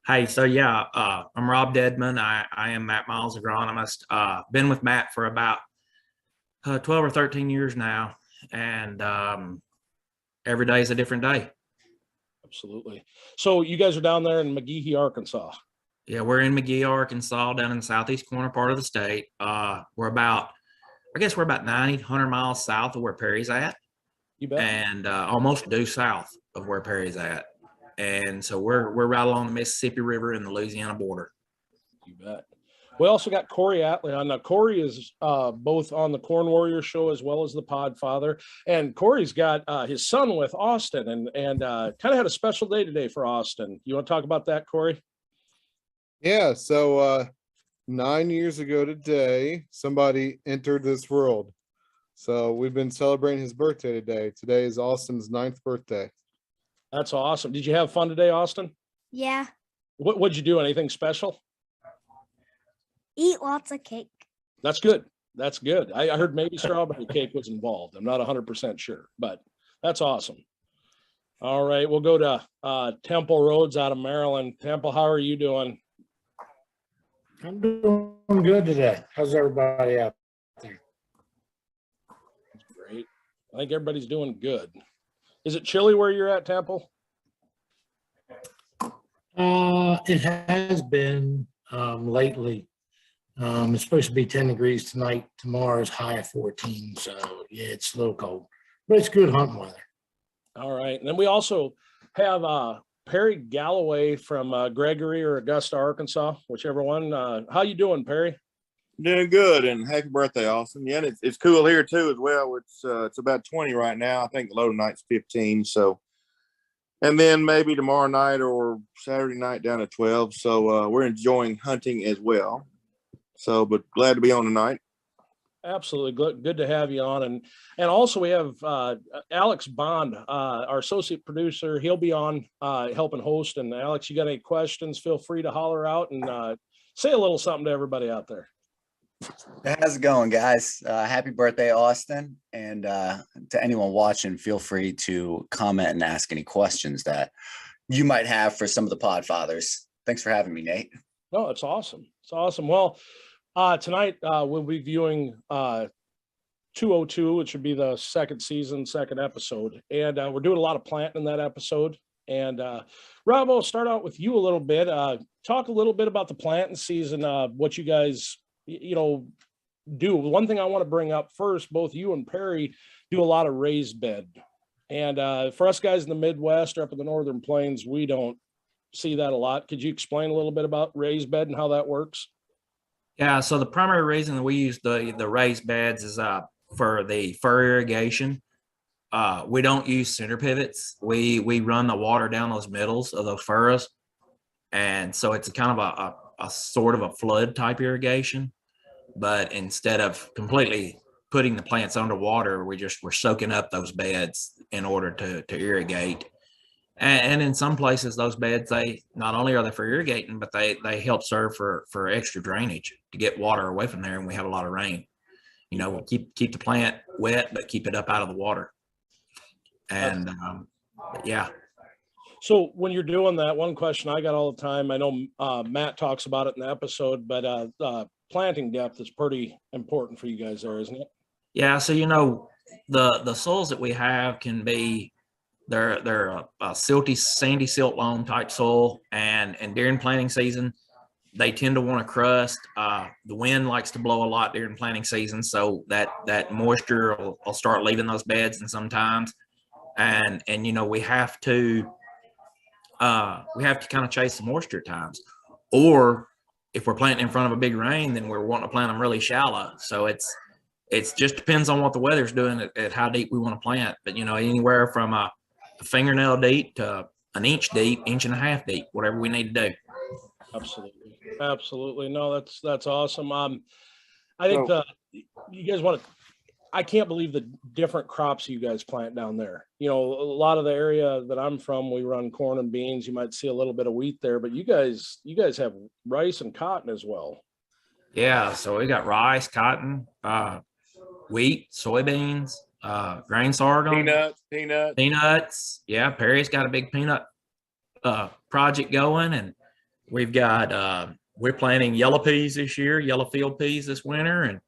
Hey, so yeah, I'm Rob Deadman. I am Matt Miles' agronomist. Been with Matt for about 12 or 13 years now, and every day is a different day. Absolutely. So you guys are down there in McGehee, Arkansas. Yeah, we're in McGee, Arkansas, down in the southeast corner part of the state. I guess we're about 90, 100 miles south of where Perry's at, You bet. and almost due south of where Perry's at. And so we're right along the Mississippi River and the Louisiana border. You bet. We also got Corey Atley on. Now, Corey is both on the Corn Warrior show as well as the Podfather. And Corey's got his son with Austin and kind of had a special day today for Austin. You want to talk about that, Corey? Yeah, so 9 years ago today, somebody entered this world. So we've been celebrating his birthday today. Today is Austin's 9th birthday. That's awesome. Did you have fun today, Austin? Yeah, What'd you do? Anything special? eat lots of cake. That's good. That's good. I heard maybe strawberry cake was involved. I'm not 100% sure, but that's awesome. All right, we'll go to Temple Rhodes out of Maryland. Temple, how are you doing? I'm doing good today. How's everybody out there? Great. I think everybody's doing good. Is it chilly where you're at, Temple? It has been lately. It's supposed to be 10 degrees tonight. Tomorrow's high of 14. So yeah, it's a little cold, but it's good hunting weather. All right. And then we also have Perry Galloway from Gregory or Augusta, Arkansas, whichever one. How you doing, Perry? Doing good, and happy birthday, Austin. Yeah, and it's cool here too as well. It's about 20 right now. I think the low night's 15. So, and then maybe tomorrow night or Saturday night down to 12. So we're enjoying hunting as well. So, but glad to be on tonight. Absolutely good to have you on, and also we have Alex Bond, our associate producer. He'll be on helping host. And Alex, you got any questions? Feel free to holler out and say a little something to everybody out there. How's it going, guys? Happy birthday, Austin. And to anyone watching, feel free to comment and ask any questions that you might have for some of the Podfathers. Thanks for having me, Nate. No, it's awesome. It's awesome. Well, tonight we'll be viewing 202, which would be the second season, second episode. And we're doing a lot of planting in that episode. And Rob, I'll start out with you a little bit. Talk a little bit about the planting season, what you guys do. One thing I want to bring up first, both you and Perry do a lot of raised bed. And for us guys in the Midwest or up in the Northern Plains, we don't see that a lot. Could you explain a little bit about raised bed and how that works? Yeah, so the primary reason that we use the raised beds is for the fur irrigation. We don't use center pivots. We run the water down those middles of those furrows, and so it's kind of a sort of a flood type irrigation. But instead of completely putting the plants underwater, we're soaking up those beds in order to irrigate. And in some places, those beds, they not only are they for irrigating, but they help serve for extra drainage to get water away from there. And we have a lot of rain. We'll keep the plant wet, but keep it up out of the water. And yeah. So when you're doing that, one question I got all the time, I know Matt talks about it in the episode, but planting depth is pretty important for you guys there, isn't it? Yeah. So, the soils that we have can be, they're a silty, sandy silt loam type soil. And during planting season, they tend to want to crust. The wind likes to blow a lot during planting season. So that moisture will start leaving those beds. And sometimes, and we have to kind of chase the moisture at times, or if we're planting in front of a big rain, then we're wanting to plant them really shallow. So it's just depends on what the weather's doing at how deep we want to plant. But anywhere from a fingernail deep to an inch deep, inch and a half deep, whatever we need to do. Absolutely. No, that's awesome. I think you guys want to. I can't believe the different crops you guys plant down there. A lot of the area that I'm from, we run corn and beans. You might see a little bit of wheat there, but you guys have rice and cotton as well. Yeah, so we got rice, cotton, wheat, soybeans, grain sorghum, Peanuts. Yeah, Perry's got a big peanut project going, and We've got we're planting yellow peas this year, yellow field peas this winter, and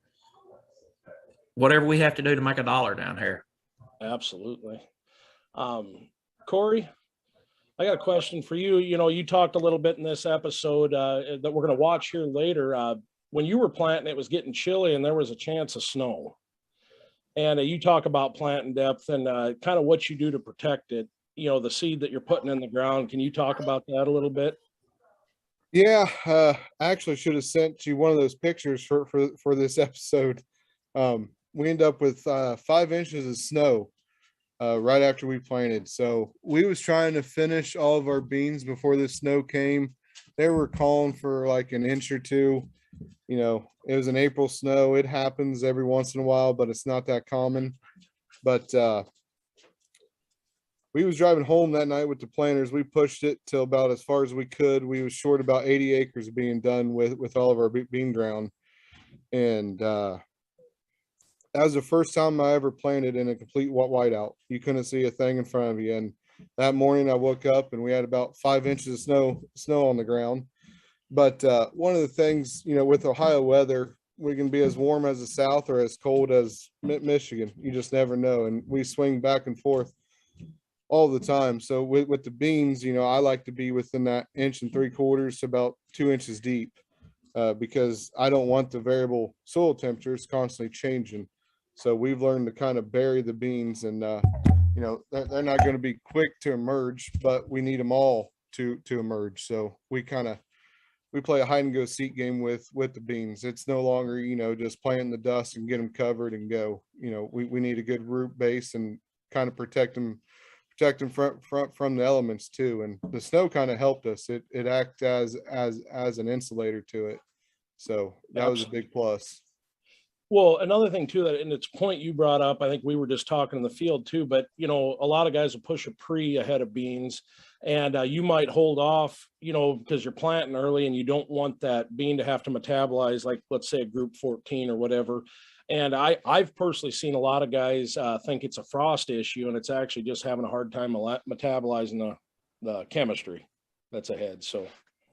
whatever we have to do to make a dollar down here. Absolutely. Corey, I got a question for you. You know, you talked a little bit in this episode that we're going to watch here later. When you were planting, it was getting chilly and there was a chance of snow. And you talk about planting depth and kind of what you do to protect it. You know, the seed that you're putting in the ground. Can you talk about that a little bit? Yeah, I actually should have sent you one of those pictures for this episode. We end up with 5 inches of snow right after we planted. So we was trying to finish all of our beans before the snow came. They were calling for like an inch or two. You know, it was an April snow. It happens every once in a while, but it's not that common. But we was driving home that night with the planters. We pushed it till about as far as we could. We was short about 80 acres being done with all of our bean ground. And that was the first time I ever planted in a complete whiteout. You couldn't see a thing in front of you. And that morning I woke up and we had about 5 inches of snow on the ground. But one of the things, you know, with Ohio weather, we can be as warm as the South or as cold as Michigan. You just never know. And we swing back and forth all the time. So with the beans, you know, I like to be within that 1.75 inches to about 2 inches deep because I don't want the variable soil temperatures constantly changing. So we've learned to kind of bury the beans and, you know, they're not going to be quick to emerge, but we need them all to emerge. So we play a hide and go seek game with the beans. It's no longer, you know, just playing in the dust and get them covered and go. You know, we need a good root base and kind of protect them from the elements too. And the snow kind of helped us. It acts as an insulator to it. So that was a big plus. Well, another thing too, that and it's a point you brought up, I think we were just talking in the field too, but you know, a lot of guys will push a pre ahead of beans and you might hold off, you know, because you're planting early and you don't want that bean to have to metabolize, like let's say a group 14 or whatever. And I've personally seen a lot of guys think it's a frost issue and it's actually just having a hard time metabolizing the chemistry that's ahead. So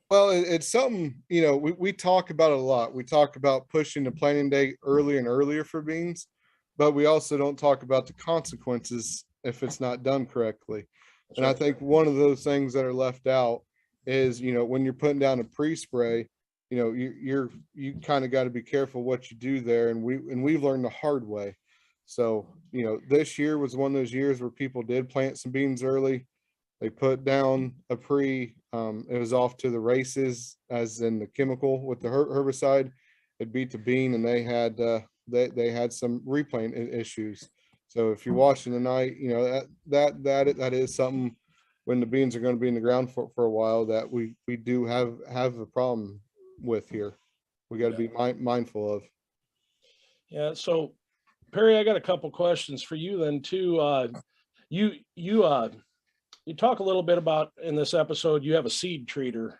well, it's something, you know, we talk about it a lot. We talk about pushing the planting day earlier and earlier for beans, but we also don't talk about the consequences if it's not done correctly. And I think one of those things that are left out is, you know, when you're putting down a pre-spray, you know, you kind of got to be careful what you do there. And we've learned the hard way. So, you know, this year was one of those years where people did plant some beans early. They put down a pre, it was off to the races as in the chemical with the herbicide. It beat the bean and they had some replant issues. So if you're watching tonight, you know, that is something when the beans are going to be in the ground for a while that we do have a problem with here. We got to be mindful of. yeah. So Perry, I got a couple questions for you then too. You talk a little bit about in this episode, you have a seed treater.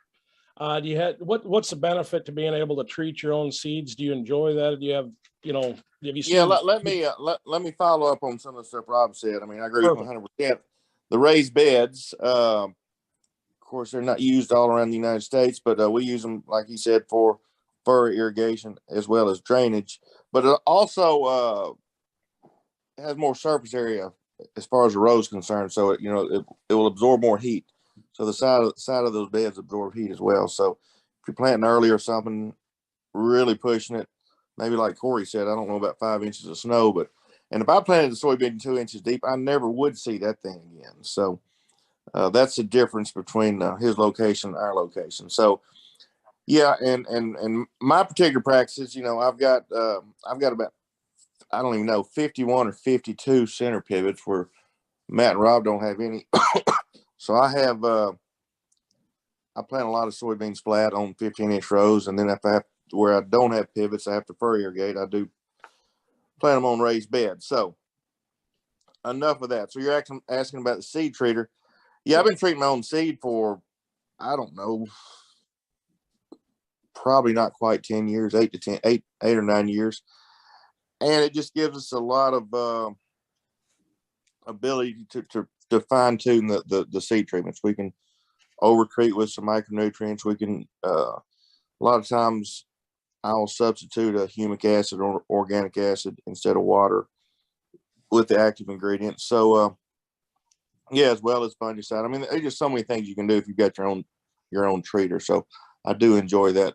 Do you have what's the benefit to being able to treat your own seeds? Do you enjoy that? Do you have, you know, have you seen? Yeah, let me follow up on some of the stuff Rob said. I mean, I agree with 100%. The raised beds, of course, they're not used all around the United States, but we use them, like he said, for furrow irrigation as well as drainage. But it also has more surface area as far as the row is concerned, so it will absorb more heat. So the side of those beds absorb heat as well. So if you're planting early or something, really pushing it, maybe like Corey said, I don't know about 5 inches of snow, and if I planted the soybean 2 inches deep, I never would see that thing again. So that's the difference between his location and our location. So yeah, and my particular practices, you know, I've got about, I don't even know, 51 or 52 center pivots where Matt and Rob don't have any. So I have, I plant a lot of soybeans flat on 15-inch rows. And then if I have, where I don't have pivots, I have to furrow irrigate. I do plant them on raised beds. So enough of that. So you're asking about the seed treater. Yeah, I've been treating my own seed for, I don't know, probably not quite 10 years, 8 or 9 years. And it just gives us a lot of ability to fine tune the seed treatments. We can over treat with some micronutrients. We can, a lot of times I'll substitute a humic acid or organic acid instead of water with the active ingredients. So, yeah, as well as fungicide. I mean, there's just so many things you can do if you've got your own treater. So I do enjoy that.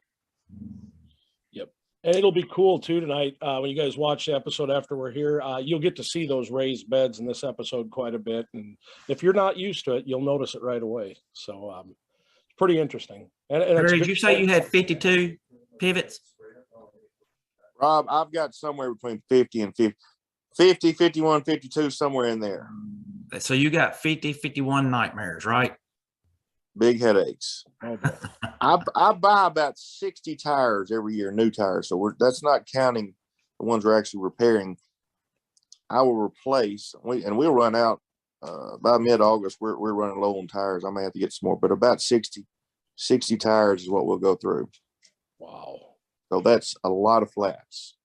Yep. And it'll be cool too tonight when you guys watch the episode after we're here. You'll get to see those raised beds in this episode quite a bit. And if you're not used to it, you'll notice it right away. So it's pretty interesting. And it's Did you say you had 52 pivots? Rob, I've got somewhere between 50 and 50, 51, 52, somewhere in there. So you got 50, 51 nightmares, right? Big headaches. Okay. I buy about 60 tires every year, new tires. So that's not counting the ones we're actually repairing. I will replace, we'll run out by mid-August. We're running low on tires. I may have to get some more, but about 60 tires is what we'll go through. Wow. So that's a lot of flats.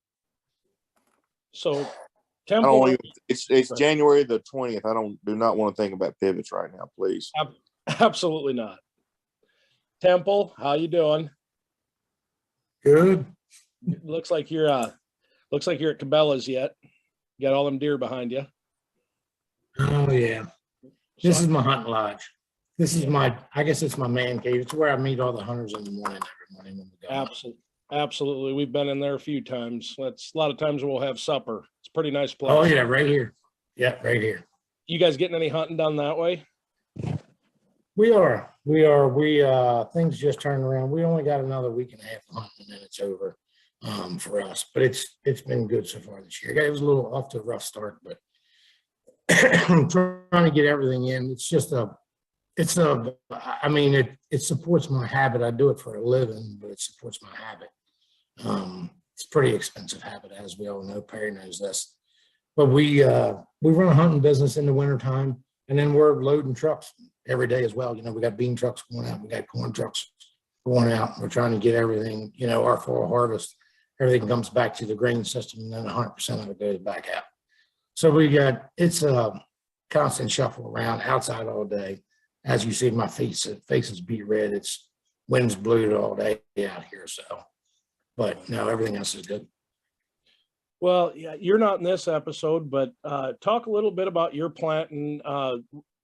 So I don't Temple, want it's January the 20th. I do not want to think about pivots right now, please. absolutely not. Temple, how you doing? Good. Looks like you're at Cabela's yet. You got all them deer behind you. Oh, yeah. This is my hunting lodge. This is I guess it's my man cave. It's where I meet all the hunters in the morning, every morning when we go. Absolutely. We've been in there a few times. That's a lot of times we'll have supper. It's a pretty nice place. Oh, yeah, right here. Yeah, right here. You guys getting any hunting done that way? We things just turned around. We only got another week and a half of hunting and then it's over for us. But it's been good so far this year. It was a little off to a rough start, but trying to get everything in. It supports my habit. I do it for a living, but it supports my habit. It's a pretty expensive habit, as we all know. Perry knows this. But we run a hunting business in the wintertime, and then we're loading trucks every day as well. You know, we got bean trucks going out, we got corn trucks going out. We're trying to get everything, you know, our fall harvest, everything comes back to the grain system, and then 100% of it goes back out. So it's a constant shuffle around outside all day. As you see, my face is beat red. It's winds blew all day out here. So, but no, everything else is good. Well, yeah, you're not in this episode, but talk a little bit about your planting,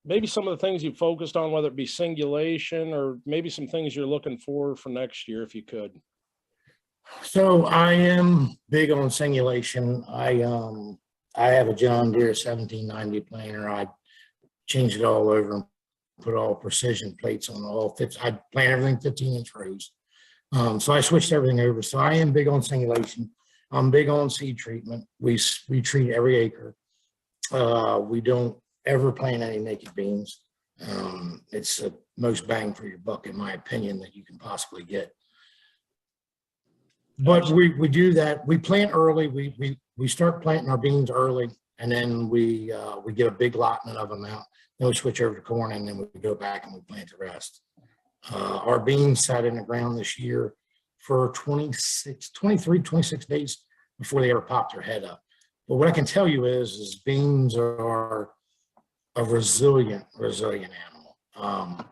maybe some of the things you focused on, whether it be singulation or maybe some things you're looking for next year, if you could. So I am big on singulation. I have a John Deere 1790 planter. I changed it all over and put all precision plates on all fits. I plant everything 15-inch rows. So I switched everything over. So I am big on singulation. I'm big on seed treatment. We treat every acre. We don't ever plant any naked beans. It's the most bang for your buck, in my opinion, that you can possibly get. But we do that. We plant early. We start planting our beans early, and then we get a big allotment of them out. Then we switch over to corn, and then we go back and we plant the rest. Our beans sat in the ground this year for 26 days before they ever popped their head up. But what I can tell you is beans are a resilient animal.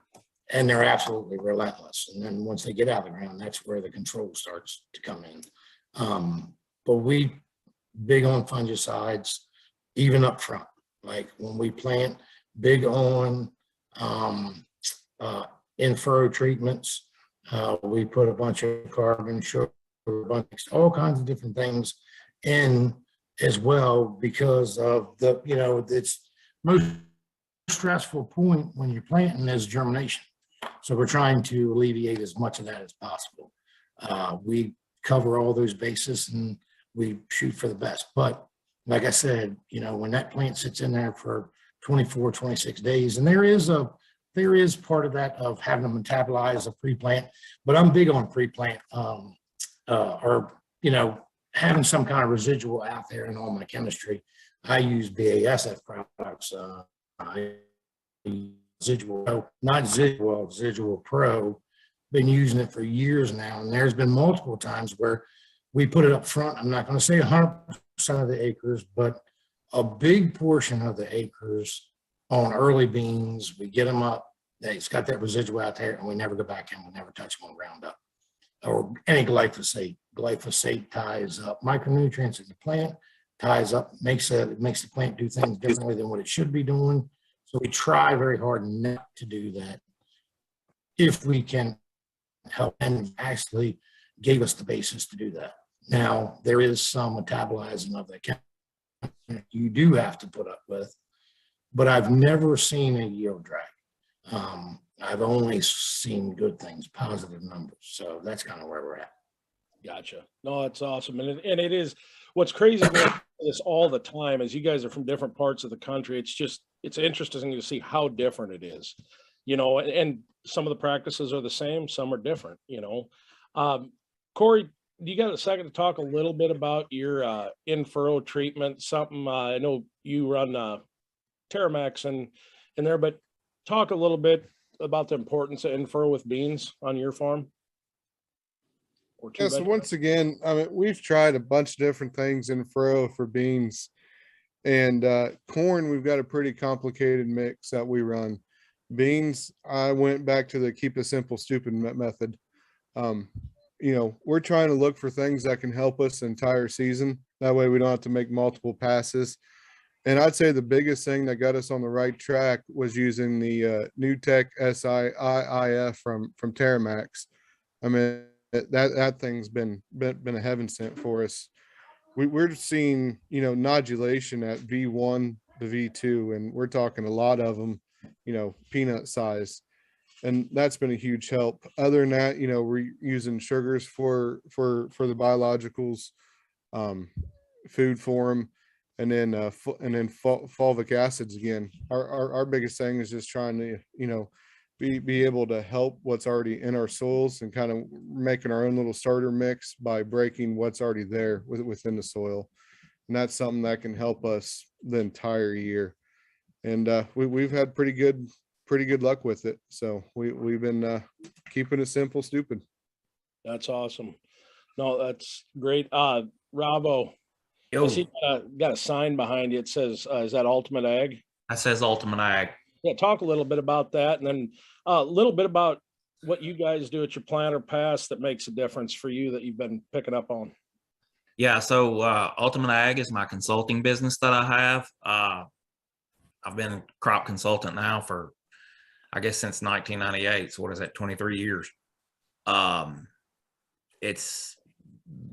And they're absolutely relentless. And then once they get out of the ground, that's where the control starts to come in. But we big on fungicides, even up front. Like when we plant, big on in-furrow treatments. We put a bunch of carbon, sugar, all kinds of different things in as well, because of the, it's most stressful point when you're planting is germination. So we're trying to alleviate as much of that as possible. We cover all those bases and we shoot for the best. But like I said, when that plant sits in there for 24, 26 days, and there is part of that of having them metabolize a pre-plant, but I'm big on pre-plant or having some kind of residual out there in all my chemistry. I use BASF products. Residual Pro. Been using it for years now, and there's been multiple times where we put it up front. I'm not going to say 100% of the acres, but a big portion of the acres on early beans. We get them up It's got that residual out there, and we never go back in. We never touch them on Roundup or any glyphosate. Glyphosate ties up micronutrients in the plant, ties up, makes the plant do things differently than what it should be doing. So we try very hard not to do that if we can help, and actually gave us the basis to do that. Now, there is some metabolizing of that chemical you do have to put up with, but I've never seen a yield drag. I've only seen good things, positive numbers. So that's kind of where we're at. Gotcha. No, that's awesome. And it is, what's crazy about this all the time is you guys are from different parts of the country. It's interesting to see how different it is, and some of the practices are the same, some are different, Corey, do you got a second to talk a little bit about your in-furrow treatment? Something I know you run Terramax in there, but talk a little bit about the importance of in-furrow with beans on your farm. Yeah, so once again, I mean, we've tried a bunch of different things in furrow for beans, and corn, we've got a pretty complicated mix that we run. Beans, I went back to the keep it simple, stupid method. We're trying to look for things that can help us the entire season. That way we don't have to make multiple passes. And I'd say the biggest thing that got us on the right track was using the New Tech SIIF from Terramax. I mean, that thing's been a heaven sent for us. We're seeing, nodulation at V1 to V2, and we're talking a lot of them, peanut size. And that's been a huge help. Other than that, we're using sugars for the biologicals, food for them, and then fulvic acids again. Our biggest thing is just trying to, be able to help what's already in our soils and kind of making our own little starter mix by breaking what's already there within the soil. And that's something that can help us the entire year. And we've had pretty good luck with it. So we've been keeping it simple, stupid. That's awesome. No, that's great. Robbo, I see got a sign behind you. It says, is that Ultimate Ag? That says Ultimate Ag. Yeah, talk a little bit about that, and then a little bit about what you guys do at your planter pass that makes a difference for you that you've been picking up on. Yeah, so Ultimate Ag is my consulting business that I have. I've been a crop consultant now for, I guess, since 1998. So what is that, 23 years? It's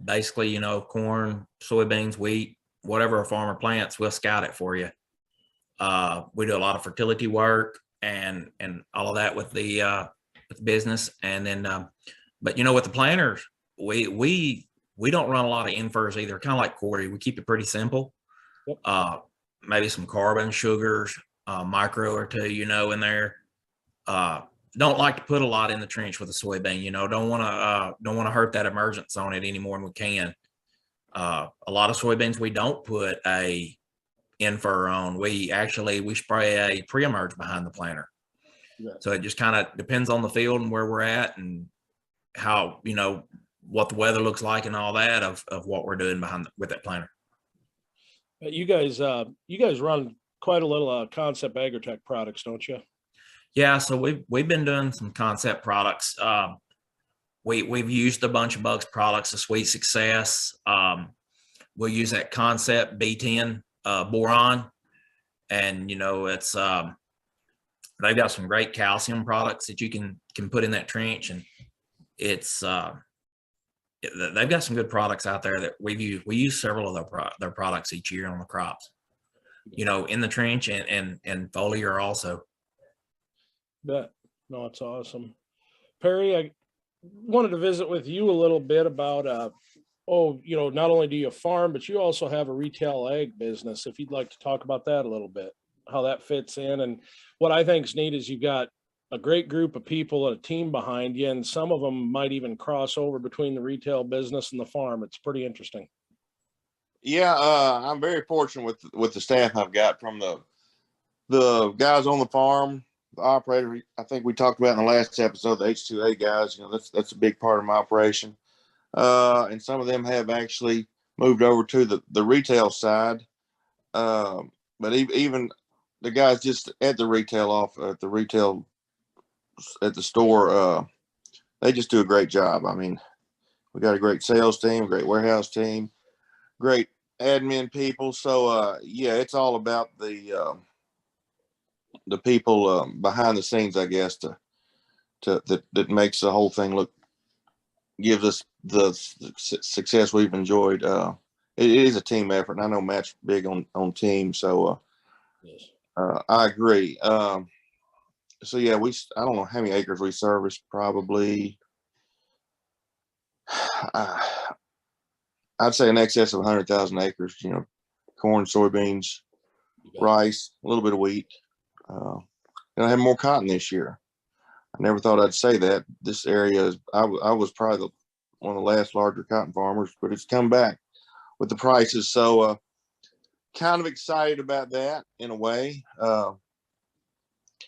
basically, corn, soybeans, wheat, whatever a farmer plants, we'll scout it for you. We do a lot of fertility work and all of that with the business. And then, but with the planters, we don't run a lot of infers either. Kind of like Corey, we keep it pretty simple. Yep. Maybe some carbon, sugars, micro or two, in there. Don't like to put a lot in the trench with a soybean. Don't want to hurt that emergence on it any more than we can. A lot of soybeans we don't put a infer on. We spray a pre-emerge behind the planter. Yeah. So it just kind of depends on the field and where we're at and how, what the weather looks like and all that of what we're doing with that planter. You guys run quite a little Concept Agritech products, don't you? Yeah. So we've been doing some Concept products. We've used a bunch of Bugs products, a Sweet Success. We'll use that Concept B10 boron, and it's they've got some great calcium products that you can put in that trench, and it's they've got some good products out there that we use several of their products each year on the crops, in the trench and foliar also. Bet. No, it's awesome. Perry, I wanted to visit with you a little bit about not only do you farm, but you also have a retail ag business. If you'd like to talk about that a little bit, how that fits in. And what I think is neat is you've got a great group of people and a team behind you, and some of them might even cross over between the retail business and the farm. It's pretty interesting. Yeah, I'm very fortunate with the staff I've got, from the guys on the farm, the operator. I think we talked about in the last episode, the H2A guys. That's a big part of my operation. And some of them have actually moved over to the retail side. But even the guys just at the retail at the store, they just do a great job. I mean, we got a great sales team, great warehouse team, great admin people. So yeah, it's all about the people behind the scenes, I guess, that makes the whole thing gives us the success we've enjoyed. It is a team effort, and I know Matt's big on team, so Yes. I agree. So yeah, I don't know how many acres we service, probably I'd say in excess of 100,000 acres, corn, soybeans, rice, a little bit of wheat. I have more cotton this year. I never thought I'd say that. This area I was probably one of the last larger cotton farmers, but it's come back with the prices. So kind of excited about that in a way.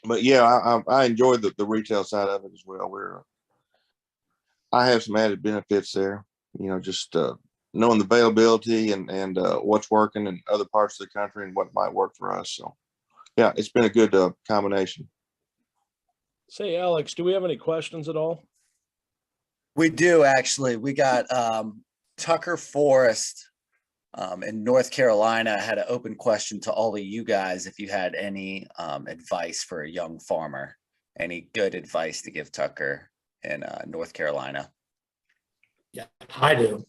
But yeah, I enjoyed the retail side of it as well. I have some added benefits there, just knowing the availability and what's working in other parts of the country and what might work for us. So yeah, it's been a good combination. Say, Alex, do we have any questions at all? We do actually. We got Tucker Forrest in North Carolina had an open question to all of you guys. If you had any advice for a young farmer, any good advice to give Tucker in North Carolina? Yeah, I do.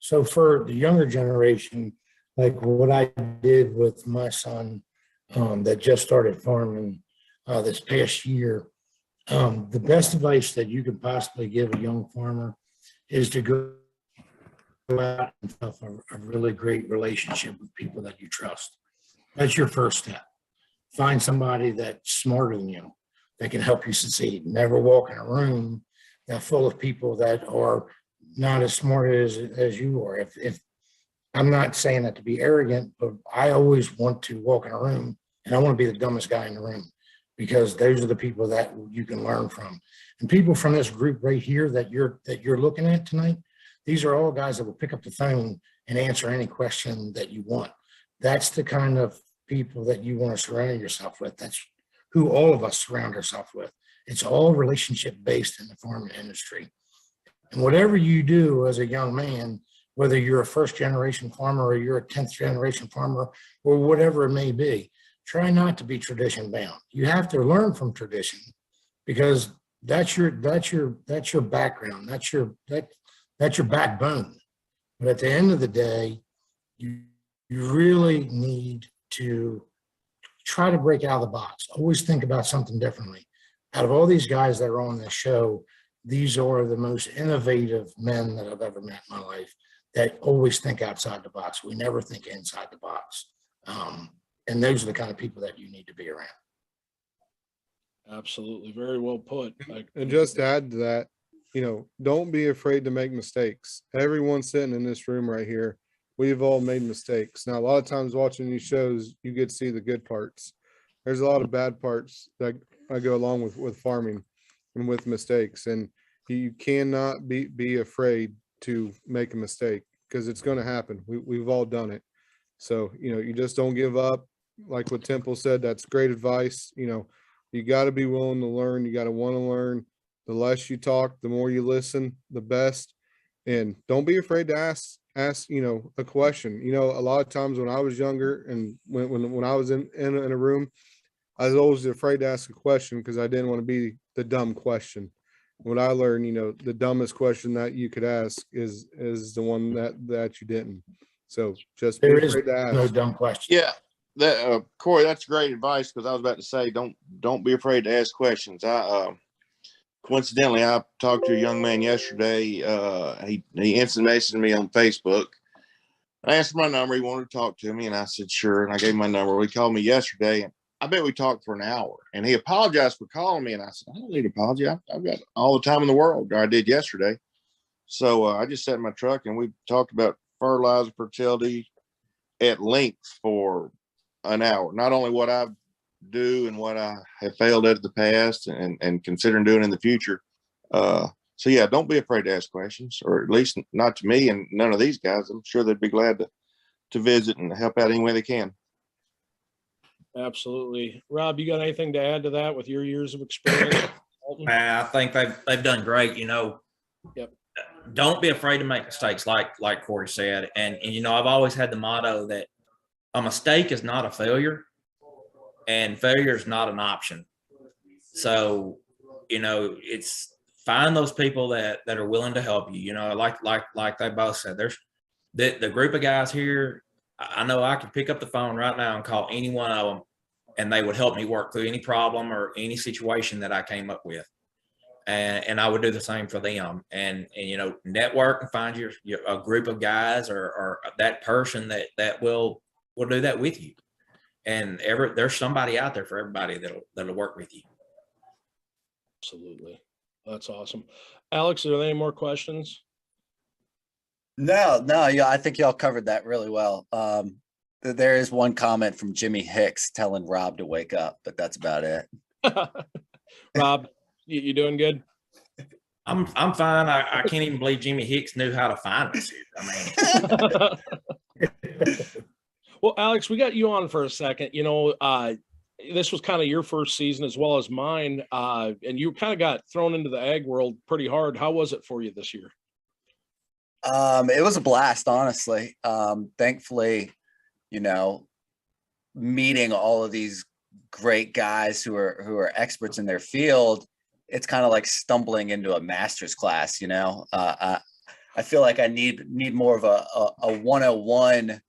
So for the younger generation, like what I did with my son that just started farming this past year, the best advice that you could possibly give a young farmer is to go out and develop a really great relationship with people that you trust. That's your first step. Find somebody that's smarter than you, that can help you succeed. Never walk in a room that's full of people that are not as smart as you are. If I'm not saying that to be arrogant, but I always want to walk in a room and I want to be the dumbest guy in the room, because those are the people that you can learn from. And people from this group right here that you're looking at tonight, these are all guys that will pick up the phone and answer any question that you want. That's the kind of people that you want to surround yourself with. That's who all of us surround ourselves with. It's all relationship based in the farming industry. And whatever you do as a young man, whether you're a first generation farmer or you're a 10th generation farmer or whatever it may be, try not to be tradition bound. You have to learn from tradition, because that's your background. That's your backbone. But at the end of the day, you really need to try to break out of the box. Always think about something differently. Out of all these guys that are on this show, these are the most innovative men that I've ever met in my life, that always think outside the box. We never think inside the box. And those are the kind of people that you need to be around. Absolutely. Very well put. And just to add to that, don't be afraid to make mistakes. Everyone sitting in this room right here, we've all made mistakes. Now, a lot of times watching these shows, you get to see the good parts. There's a lot of bad parts that I go along with farming and with mistakes. And you cannot be afraid to make a mistake, because it's going to happen. We've all done it. So, you just don't give up. Like what Temple said, that's great advice. You got to be willing to learn. You got to want to learn. The less you talk, the more you listen, the best. And don't be afraid to ask, a question. A lot of times when I was younger and when I was in a room, I was always afraid to ask a question because I didn't want to be the dumb question. What I learned, the dumbest question that you could ask is the one that you didn't. So just be afraid to ask. No dumb question. Yeah. That Corey, that's great advice, because I was about to say, don't be afraid to ask questions. Coincidentally, I talked to a young man yesterday. He instant messaged me on Facebook. I asked for my number. He wanted to talk to me, and I said sure. And I gave him my number. He called me yesterday, and I bet we talked for an hour. And he apologized for calling me, and I said, I don't need an apology. I've got all the time in the world. I did yesterday. So I just sat in my truck, and we talked about fertilizer, fertility at length for an hour. Not only what I do and what I have failed at the past and considering doing in the future. So yeah, don't be afraid to ask questions, or at least not to me and none of these guys. I'm sure they'd be glad to visit and help out any way they can. Absolutely. Rob, you got anything to add to that with your years of experience? I think they've done great. Yep. Don't be afraid to make mistakes, like Corey said. And I've always had the motto that a mistake is not a failure, and failure is not an option. So, it's find those people that are willing to help you. Like they both said, there's the group of guys here. I know I could pick up the phone right now and call any one of them, and they would help me work through any problem or any situation that I came up with. And I would do the same for them. And network and find your a group of guys or that person that will do that with you. And there's somebody out there for everybody that'll work with you. Absolutely. That's awesome. Alex, are there any more questions? No, yeah, I think y'all covered that really well. There is one comment from Jimmy Hicks telling Rob to wake up, but that's about it. Rob, you doing good? I'm fine. I can't even believe Jimmy Hicks knew how to find us here. Well, Alex, we got you on for a second. This was kind of your first season as well as mine, and you kind of got thrown into the ag world pretty hard. How was it for you this year? It was a blast, honestly. Thankfully, meeting all of these great guys who are experts in their field, it's kind of like stumbling into a master's class. I feel like I need more of a 101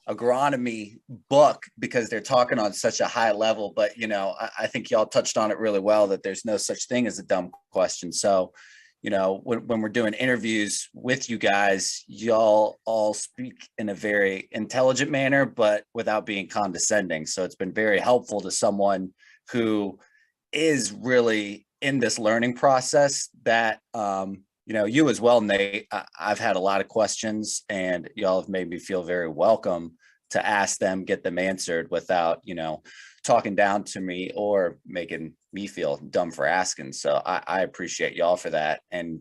agronomy book because they're talking on such a high level. But I think y'all touched on it really well, that there's no such thing as a dumb question. So when we're doing interviews with you guys, y'all all speak in a very intelligent manner, but without being condescending. So it's been very helpful to someone who is really in this learning process that, you as well, Nate, I've had a lot of questions and y'all have made me feel very welcome to ask them, get them answered without, talking down to me or making me feel dumb for asking. So I appreciate y'all for that. And,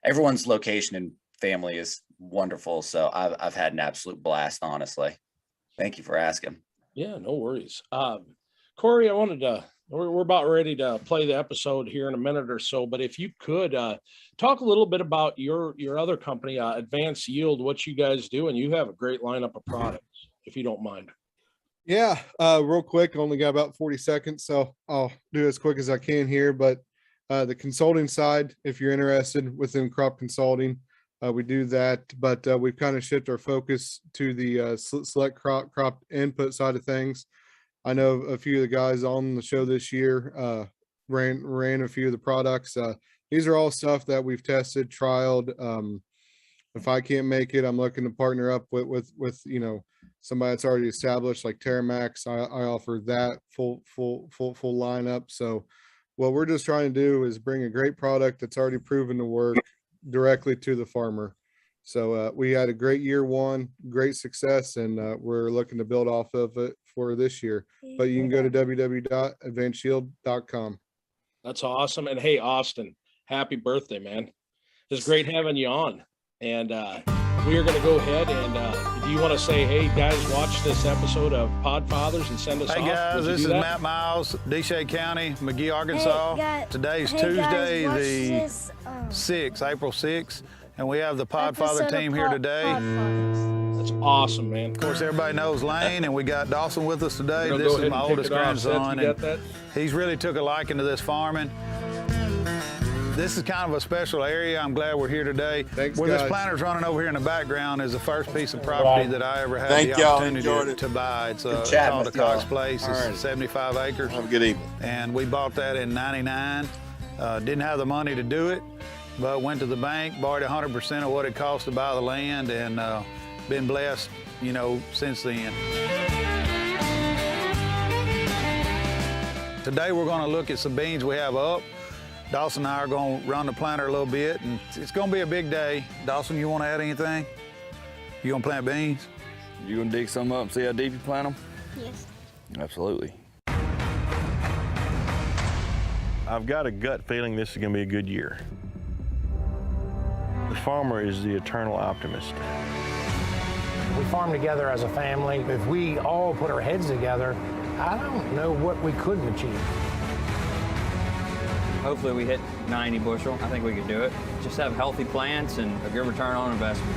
everyone's location and family is wonderful. So I've had an absolute blast, honestly. Thank you for asking. Yeah, no worries. Corey, we're about ready to play the episode here in a minute or so, but if you could talk a little bit about your other company, Advanced Yield, what you guys do, and you have a great lineup of products, if you don't mind. Yeah, real quick, only got about 40 seconds, so I'll do as quick as I can here. But the consulting side, if you're interested within crop consulting, we do that, but we've kind of shifted our focus to the select crop input side of things. I know a few of the guys on the show this year ran a few of the products. These are all stuff that we've tested, trialed. If I can't make it, I'm looking to partner up with somebody that's already established, like Terramax. I offer that full lineup. So what we're just trying to do is bring a great product that's already proven to work directly to the farmer. So we had a great year one, great success, and we're looking to build off of it for this year. But you can go to www.advancedshield.com. That's awesome. And hey, Austin, happy birthday, man. It's great having you on. And we are going to go ahead and do you want to say, hey, guys, watch this episode of Podfathers and send us off? Hey, guys, this is Matt Miles, Deshay County, McGee, Arkansas. Today's Tuesday, the 6th, April 6th, and we have the Podfather team here today. That's awesome, man. Of course, everybody knows Lane, and we got Dawson with us today. This is my oldest grandson, and he's really took a liking to this farming. This is kind of a special area. I'm glad we're here today. Thanks, Where guys. this planter's running over here in the background is the first piece of property that I ever had the opportunity to buy. It's called a Cox Place. It's 75 acres. Have a good evening. And we bought that in '99. Didn't have the money to do it, but went to the bank, borrowed 100% of what it cost to buy the land, and been blessed, since then. Today we're going to look at some beans we have up. Dawson and I are going to run the planter a little bit, and it's going to be a big day. Dawson, you want to add anything? You going to plant beans? You gonna dig some up and see how deep you plant them? Yes. Absolutely. I've got a gut feeling this is gonna be a good year. The farmer is the eternal optimist. We farm together as a family. If we all put our heads together, I don't know what we couldn't achieve. Hopefully we hit 90 bushel. I think we could do it. Just have healthy plants and a good return on investment.